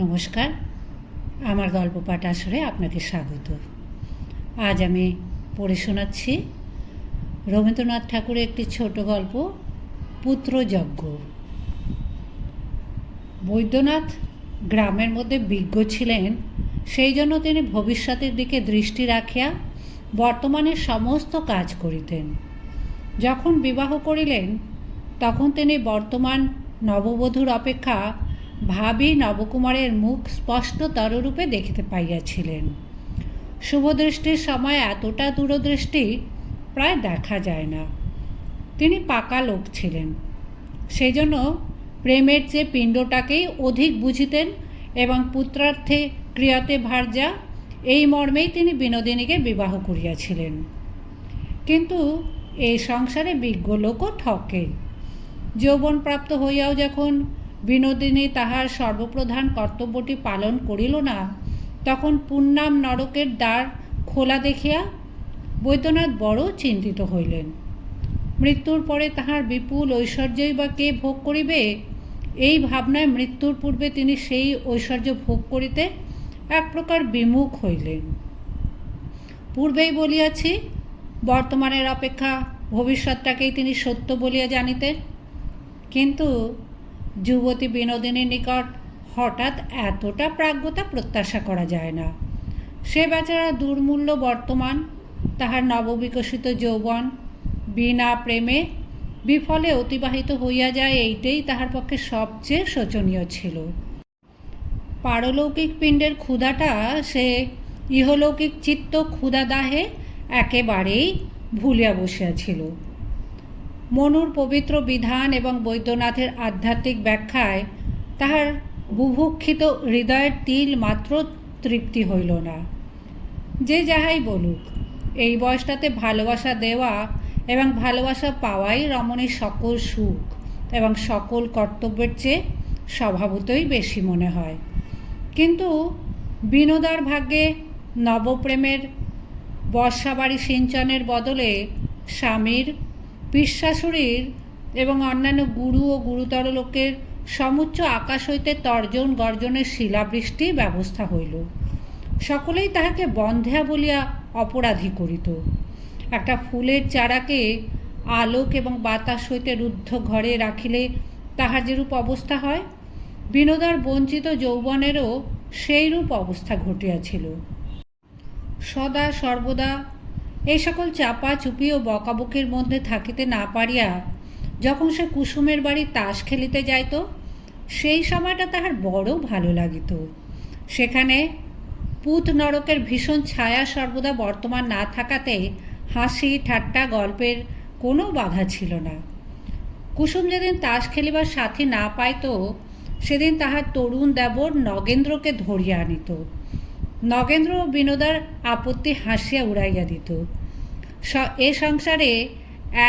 নমস্কার, আমার গল্প পাঠ আসরে আপনাকে স্বাগত। আজ আমি পড়ে শোনাচ্ছি রবীন্দ্রনাথ ঠাকুরের একটি ছোট গল্প, পুত্রযজ্ঞ। বৈদ্যনাথ গ্রামের মধ্যে বিজ্ঞ ছিলেন, সেই জন্য তিনি ভবিষ্যতের দিকে দৃষ্টি রাখিয়া বর্তমানের সমস্ত কাজ করিতেন। যখন বিবাহ করিলেন তখন তিনি বর্তমান নববধূর অপেক্ষা ভাবী নবকুমারের মুখ স্পষ্টতররূপে দেখিতে পাইয়াছিলেন। শুভদৃষ্টির সময় এতটা দূরদৃষ্টি প্রায় দেখা যায় না। তিনি পাকা লোক ছিলেন, সেই জন্য প্রেমের চেয়ে পিণ্ডটাকেই অধিক বুঝিতেন এবং পুত্রার্থে ক্রিয়াতে ভার্যা এই মর্মেই তিনি বিনোদিনীকে বিবাহ করিয়াছিলেন। কিন্তু এই সংসারে বিজ্ঞ লোকও ঠকে। যৌবনপ্রাপ্ত হইয়াও যখন বিনোদিনী তাহার সর্বপ্রধান কর্তব্যটি পালন করিল না, তখন পুণ্যাম নরকের দ্বার খোলা দেখিয়া বৈদ্যনাথ বড় চিন্তিত হইলেন। মৃত্যুর পরে তাহার বিপুল ঐশ্বর্যই বা কে ভোগ করিবে, এই ভাবনায় মৃত্যুর পূর্বে তিনি সেই ঐশ্বর্য ভোগ করিতে এক প্রকার বিমুখ হইলেন। পূর্বেই বলিয়াছি, বর্তমানের অপেক্ষা ভবিষ্যৎটাকেই তিনি সত্য বলিয়া জানিতেন। কিন্তু যুবতী বিনোদিনীর নিকট হঠাৎ এতটা প্রাজ্ঞতা প্রত্যাশা করা যায় না। সে বেচারা দুর্মূল্য বর্তমান, তাহার নববিকশিত যৌবন বিনা প্রেমে বিফলে অতিবাহিত হইয়া যায়, এইটাই তাহার পক্ষে সবচেয়ে শোচনীয় ছিল। পারলৌকিক পিণ্ডের ক্ষুধাটা সে ইহলৌকিক চিত্ত ক্ষুধাদাহে একেবারেই ভুলিয়া বসিয়াছিল। মনুর পবিত্র বিধান এবং বৈদ্যনাথের আধ্যাত্মিক ব্যাখ্যায় তাহার বুভুক্ষিত হৃদয়ের তিল মাত্র তৃপ্তি হইল না। যে যাহাই বলুক, এই বয়সটাতে ভালোবাসা দেওয়া এবং ভালোবাসা পাওয়াই রমণীর সকল সুখ এবং সকল কর্তব্যের চেয়ে স্বভাবতই বেশি মনে হয়। কিন্তু বিনোদার ভাগ্যে নবপ্রেমের বর্ষাবাড়ি সিঞ্চনের বদলে স্বামীর, পিশাশুড়ির এবং অন্যান্য গুরু ও গুরুতর লোকের সমুচ্চ আকাশ হইতে তর্জন গর্জনের শিলাবৃষ্টির ব্যবস্থা হইল। সকলেই তাহাকে বন্ধ্যা বলিয়া অপরাধী করিত। একটা ফুলের চারাকে আলোক এবং বাতাস হইতে রুদ্ধ ঘরে রাখিলে তাহার যেরূপ অবস্থা হয়, বিনোদার বঞ্চিত যৌবনেরও সেইরূপ অবস্থা ঘটিয়াছিল। সদা সর্বদা এই সকল চাপা চুপি ও বকাবকির মধ্যে থাকিতে না পারিয়া যখন সে কুসুমের বাড়ি তাস খেলিতে যাইত, সেই সময়টা তাহার বড় ভালো লাগিত। সেখানে পুত নরকের ভীষণ ছায়া সর্বদা বর্তমান না থাকাতে হাসি ঠাট্টা গল্পের কোনো বাধা ছিল না। কুসুম যেদিন তাস খেলিবার সাথী না পাইত, সেদিন তাহার তরুণ দেবর নগেন্দ্রকে ধরিয়া আনিত। নগেন্দ্র ও বিনোদার আপত্তি হাসিয়া উড়াইয়া দিত। এ সংসারে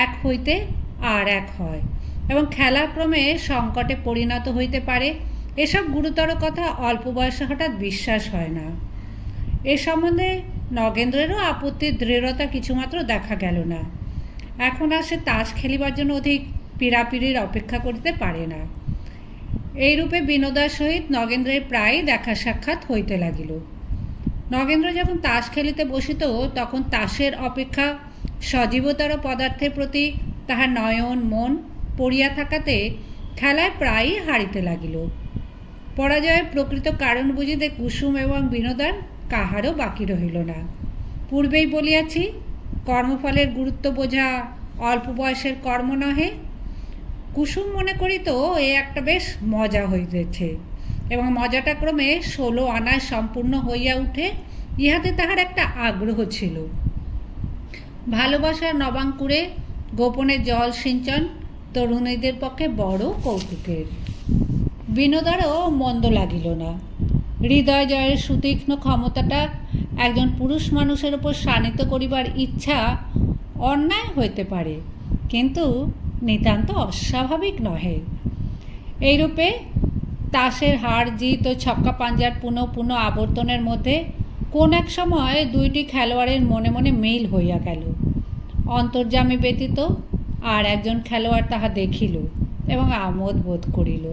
এক হইতে আর এক হয় এবং খেলাক্রমে সংকটে পরিণত হইতে পারে, এসব গুরুতর কথা অল্প বয়সে হঠাৎ বিশ্বাস হয় না। এ সম্বন্ধে নগেন্দ্রেরও আপত্তির দৃঢ়তা কিছুমাত্র দেখা গেল না। এখন আর সে তাস খেলিবার জন্য অধিক পীড়াপিড়ির অপেক্ষা করিতে পারে না। এইরূপে বিনোদার সহিত নগেন্দ্রের প্রায় দেখা সাক্ষাৎ হইতে লাগিল। নগেন্দ্র যখন তাস খেলিতে বসিত, তখন তাসের অপেক্ষা সজীবতর পদার্থের প্রতি তাহার নয়ন মন পড়িয়া থাকাতে খেলায় প্রায়ই হারিতে লাগিল। পরাজয়ের প্রকৃত কারণ বুঝিতে কুসুম এবং বিনোদার কাহারও বাকি রহিল না। পূর্বেই বলিয়াছি, কর্মফলের গুরুত্ব বোঝা অল্প বয়সের কর্ম নহে। কুসুম মনে করিত এ একটা বেশ মজা হইতেছে এবং মজাটা ক্রমে 16 আনায় সম্পূর্ণ হইয়া উঠে ইহাতে তাহার একটা আগ্রহ ছিল। ভালোবাসার নবাঙ্কুরে গোপনে জল সিঞ্চন তরুণীদের পক্ষে বড় কৌতুকের। বিনোদারও মন্দ লাগিল না। হৃদয় জয়ের সুতীক্ষ্ণ ক্ষমতাটা একজন পুরুষ মানুষের ওপর শানিত করিবার ইচ্ছা অন্যায় হইতে পারে, কিন্তু নিতান্ত অস্বাভাবিক নহে। এইরূপে তাসের হার জিত ও ছক্কা পাঞ্জার পুনঃ পুনঃ আবর্তনের মধ্যে কোন এক সময় দুইটি খেলোয়াড়ের মনে মনে মিল হইয়া গেল। অন্তর্যামী ব্যতীত আর একজন খেলোয়াড় তাহা দেখিল এবং আমোদ বোধ করিল।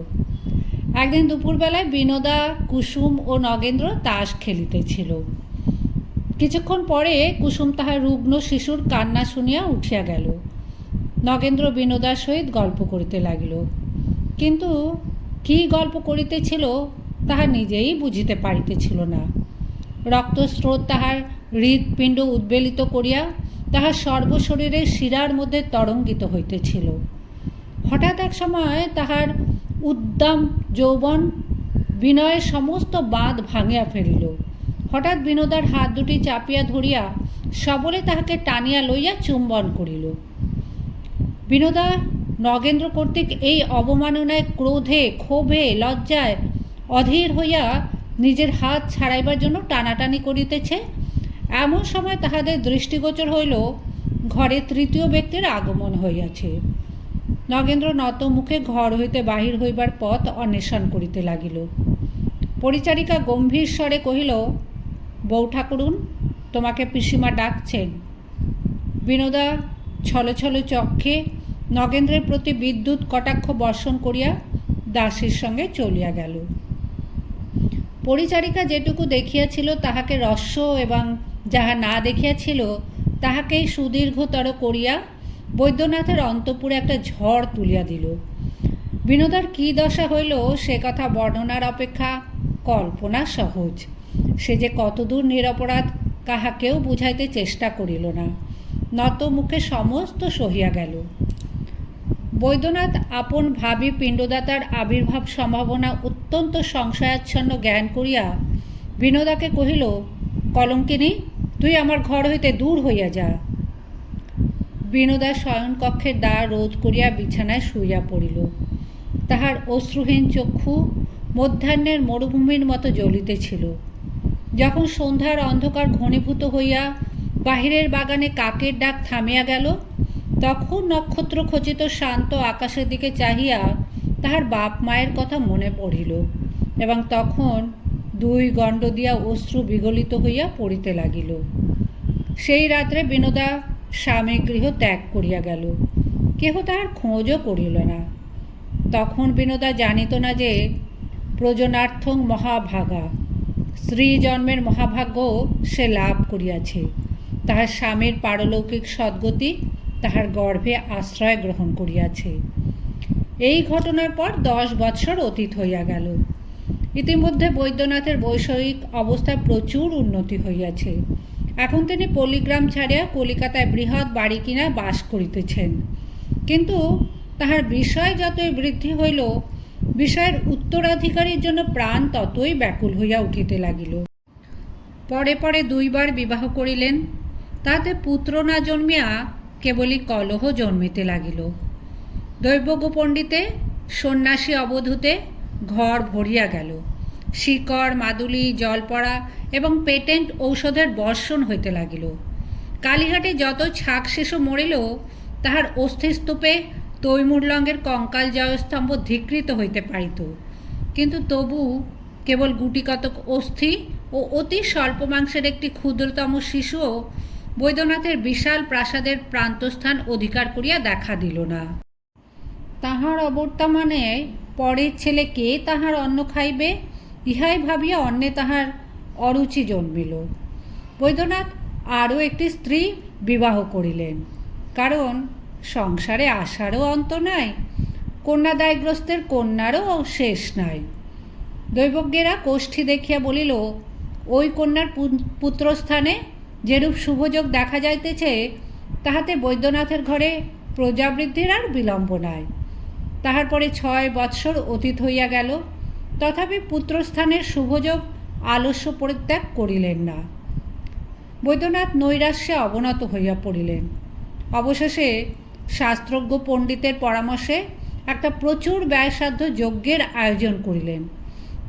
একদিন দুপুরবেলায় বিনোদা, কুসুম ও নগেন্দ্র তাস খেলিতেছিল। কিছুক্ষণ পরে কুসুম তাহার রুগ্ন শিশুর কান্না শুনিয়া উঠিয়া গেল। নগেন্দ্র বিনোদার সহিত গল্প করিতে লাগিল, কিন্তু কি গল্প করিতেছিল তাহা নিজেই বুঝিতে পারিতেছিল না। রক্তস্রোত তাহার হৃৎপিণ্ড উদ্বেলিত করিয়া তাহার সর্বশরীরের শিরার মধ্যে তরঙ্গিত হইতেছিল। হঠাৎ এক সময় তাহার উদ্দাম যৌবন বিনয়ের সমস্ত বাঁধ ভাঙিয়া ফেলিল। হঠাৎ বিনোদার হাত দুটি চাপিয়া ধরিয়া সবলে তাহাকে টানিয়া লইয়া চুম্বন করিল। বিনোদা নগেন্দ্র কর্তৃক এই অবমাননায় ক্রোধে, ক্ষোভে, লজ্জায় অধীর হইয়া নিজের হাত ছাড়াইবার জন্য টানাটানি করিতেছে। এমন সময় তাহাদের দৃষ্টিগোচর হইল ঘরে তৃতীয় ব্যক্তির আগমন হইয়াছে। নগেন্দ্র নত মুখে ঘর হইতে বাহির হইবার পথ অন্বেষণ করিতে লাগিল। পরিচারিকা গম্ভীর স্বরে কহিল, বউ ঠাকুরুন, তোমাকে পিসিমা ডাকছেন। বিনোদা ছলছল চক্ষে নগেন্দ্রের প্রতি বিদ্যুৎ কটাক্ষ বর্ষণ করিয়া দাসীর সঙ্গে চলিয়া গেল। পরিচারিকা যেটুকু দেখিয়াছিল তাহাকে রস্য এবং যাহা না দেখিয়াছিল তাহাকেই সুদীর্ঘতর করিয়া বৈদ্যনাথের অন্তঃপুরে একটা ঝড় তুলিয়া দিল। বিনোদার কী দশা হইল সে কথা বর্ণনার অপেক্ষা কল্পনা সহজ। সে যে কতদূর নিরপরাধ কাহাকেও বুঝাইতে চেষ্টা করিল না, নত মুখে সমস্ত সহিয়া গেল। বৈদ্যনাথ আপন ভাবী পিণ্ডদাতার আবির্ভাব সম্ভাবনা অত্যন্ত সংশয়াচ্ছন্ন জ্ঞান করিয়া বিনোদাকে কহিল, কলঙ্কিনী, তুই আমার ঘর হইতে দূর হইয়া যা। বিনোদা শয়নকক্ষের দ্বার রোধ করিয়া বিছানায় শুইয়া পড়িল। তাহার অশ্রুহীন চক্ষু মধ্যাহ্নের মরুভূমির মতো জ্বলিতেছিল। যখন সন্ধ্যার অন্ধকার ঘনীভূত হইয়া বাহিরের বাগানে কাকের ডাক থামিয়া গেল, তখন নক্ষত্র খচিত শান্ত আকাশের দিকে চাহিয়া তাহার বাপ মায়ের কথা মনে পড়িল এবং তখন দুই গণ্ড দিয়া অশ্রু বিগলিত হইয়া পড়িতে লাগিল। সেই রাত্রে বিনোদা স্বামী গৃহ ত্যাগ করিয়া গেল। কেহ তাহার খোঁজও করিল না। তখন বিনোদা জানিত না যে প্রজনার্থং মহাভাগা, স্ত্রী জন্মের মহাভাগ্য সে লাভ করিয়াছে। তাহার স্বামীর পারলৌকিক সদ্গতি তাহার গর্ভে আশ্রয় গ্রহণ করিয়াছে। এই ঘটনার পর 10 বৎসর অতীত হইয়া গেল। ইতিমধ্যে বৈদ্যনাথের বৈষয়িক অবস্থায় প্রচুর উন্নতি হইয়াছে। এখন তিনি পল্লীগ্রাম ছাড়িয়া কলিকাতায় বৃহৎ বাড়ি কিনা বাস করিতেছেন। কিন্তু তাহার বিষয় যতই বৃদ্ধি হইল, বিষয়ের উত্তরাধিকারীর জন্য প্রাণ ততই ব্যাকুল হইয়া উঠিতে লাগিল। পরে পরে 2 বার বিবাহ করিলেন। তাতে পুত্র না জন্মিয়া কেবলই কলহ জন্মিতে লাগিল। দৈবজ্ঞ পণ্ডিতে, সন্ন্যাসী অবধূতে ঘর ভরিয়া গেল। শিকড়, মাদুলি, জলপড়া এবং পেটেন্ট ঔষধের বর্ষণ হইতে লাগিল। কালীহাটে যত ছাক শিশু মরিল, তাহার অস্থিস্তূপে তৈমুরলঙ্গের কঙ্কাল জয়স্তম্ভ ধিকৃত হইতে পারিত, কিন্তু তবু কেবল গুটিকতক অস্থি ও অতি স্বল্প মাংসের একটি ক্ষুদ্রতম শিশুও বৈদ্যনাথের বিশাল প্রাসাদের প্রান্তস্থান অধিকার করিয়া দেখা দিল না। তাহার অবর্তমানে পরের ছেলে কে তাহার অন্ন খাইবে, ইহাই ভাবিয়া অন্নে তাহার অরুচি জন্মিল। বৈদ্যনাথ আরও একটি স্ত্রী বিবাহ করিলেন, কারণ সংসারে আশারও অন্ত নাই, কন্যাদায়গ্রস্তের কন্যারও শেষ নাই। দৈবজ্ঞেরা কোষ্ঠী দেখিয়া বলিল, ওই কন্যার পুত্রস্থানে যেরূপ শুভযোগ দেখা যাইতেছে, তাহাতে বৈদ্যনাথের ঘরে প্রজাবৃদ্ধির আর বিলম্ব নাই। তাহার পরে 6 বৎসর অতীত হইয়া গেল, তথাপি পুত্রস্থানের শুভযোগ আলস্য পরিত্যাগ করিলেন না। বৈদ্যনাথ নৈরাশ্যে অবনত হইয়া পড়িলেন। অবশেষে শাস্ত্রজ্ঞ পণ্ডিতের পরামর্শে একটা প্রচুর ব্যয়সাধ্য যজ্ঞের আয়োজন করিলেন।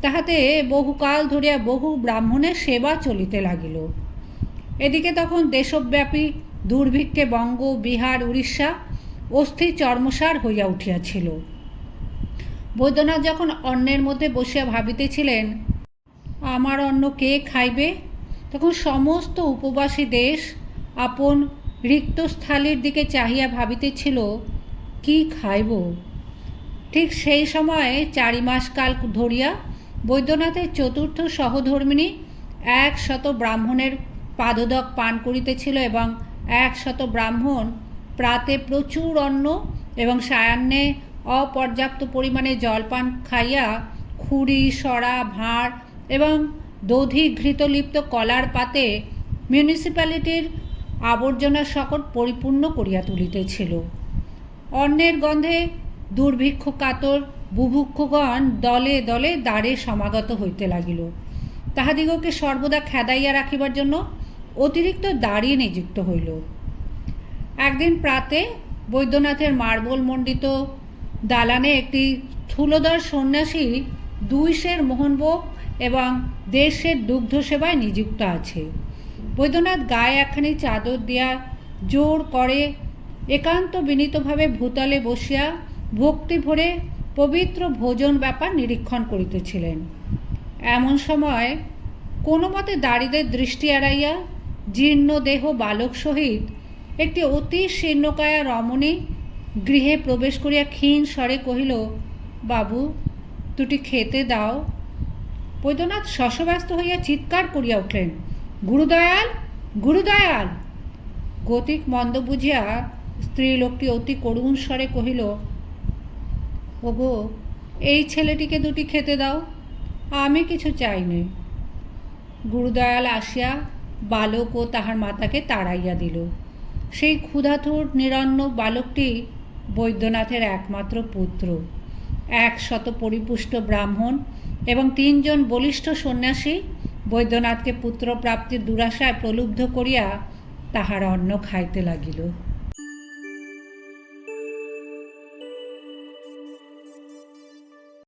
তাহাতে বহুকাল ধরিয়া বহু ব্রাহ্মণের সেবা চলিতে লাগিল। এদিকে তখন দেশব্যাপী দুর্ভিক্ষে বঙ্গ, বিহার, উড়িষ্যা অস্থি চর্মসার হইয়া উঠিয়াছিল। বৈদ্যনাথ যখন অন্নের মধ্যে বসিয়া ভাবিতেছিলেন, আমার অন্ন কে খাইবে, তখন সমস্ত উপবাসী দেশ আপন রিক্ত স্থালির দিকে চাহিয়া ভাবিতেছিল, কি খাইব। ঠিক সেই সময়ে 4 মাস কাল ধরিয়া বৈদ্যনাথের চতুর্থ সহধর্মিণী 100 ব্রাহ্মণের পাদদক পান করিতেছিল এবং 100 ব্রাহ্মণ প্রাতে প্রচুর অন্ন এবং সায়াহ্নে অপর্যাপ্ত পরিমাণে জলপান খাইয়া খুরি, সরা, ভাঁড় এবং দধি ঘৃতলিপ্ত কলার পাতে মিউনিসিপ্যালিটির আবর্জনা সকট পরিপূর্ণ করিয়া তুলিতেছিল। অন্নের গন্ধে দুর্ভিক্ষ কাতর বুভুক্ষগণ দলে দলে দ্বারে সমাগত হইতে লাগিল। তাহাদিগকে সর্বদা খেদাইয়া রাখিবার জন্য অতিরিক্ত দাঁড়ি নিযুক্ত হইল। একদিন প্রাতে বৈদ্যনাথের মার্বল মণ্ডিত দালানে একটি স্থূলধর সন্ন্যাসী 2 সের মোহনভোগ এবং 1.5 সের দুগ্ধ সেবায় নিযুক্ত আছে। বৈদ্যনাথ গায়ে একখানি চাদর দিয়া জোর করে একান্ত বিনীতভাবে ভূতলে বসিয়া ভক্তি ভরে পবিত্র ভোজন ব্যাপার নিরীক্ষণ করিতেছিলেন। এমন সময় কোনো মতে দারিদের দৃষ্টি এড়াইয়া জীর্ণ দেহ বালক সহিত একটি অতি শীর্ণকায়া রমণী গৃহে প্রবেশ করিয়া ক্ষীণ স্বরে কহিল, বাবু, দুটি খেতে দাও। বৈদ্যনাথ শশব্যস্ত হইয়া চিৎকার করিয়া উঠলেন, গুরুদয়াল, গুরুদয়াল। গতিক মন্দ বুঝিয়া স্ত্রীলোকটি অতি করুণ স্বরে কহিল, ওগো, এই ছেলেটিকে দুটি খেতে দাও, আমি কিছু চাইনি। গুরুদয়াল আসিয়া বালক ও তাহার মাতাকে তাড়াইয়া দিল। সেই ক্ষুধাতুর নিরন্ন বালকটি বৈদ্যনাথের একমাত্র পুত্র। 100 পরিপুষ্ট ব্রাহ্মণ এবং 3 জন বলিষ্ঠ সন্ন্যাসী বৈদ্যনাথকে পুত্রপ্রাপ্তির দুরাশায় প্রলুব্ধ করিয়া তাহার অন্ন খাইতে লাগিল।